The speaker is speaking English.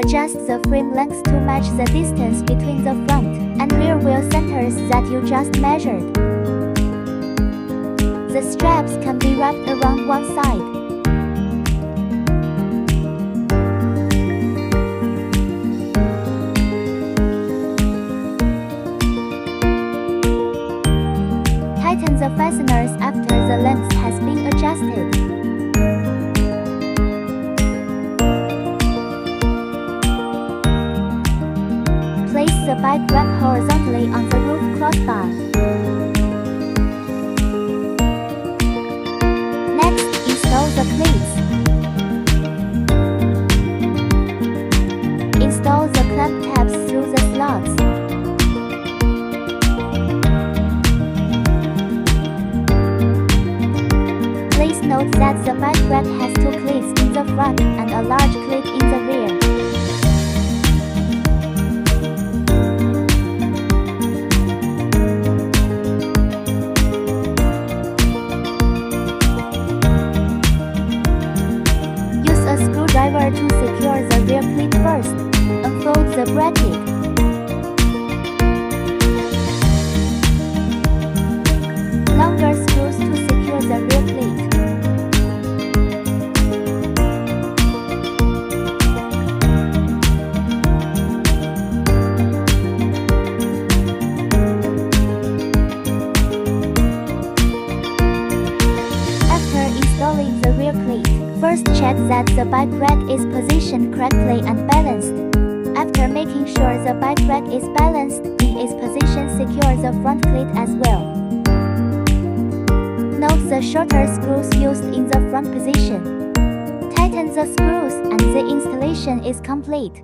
Adjust the frame length to match the distance between the front and rear wheel centers that you just measured. The straps can be wrapped around one side. Tighten the fasteners after the length has been adjusted. Place the bike rack horizontally on the roof crossbar. Next, install the cleats. Install the clamp tabs through the slots. Please note that the bike rack has 2 cleats in the front and a large cleat in the rear. Use a screwdriver to secure the rear cleat first. Unfold the bracket. Longer screws to secure the rear cleat. Installing the rear cleat, first check that the bike rack is positioned correctly and balanced. After making sure the bike rack is balanced in its position, secure the front cleat as well. Note the shorter screws used in the front position. Tighten the screws and the installation is complete.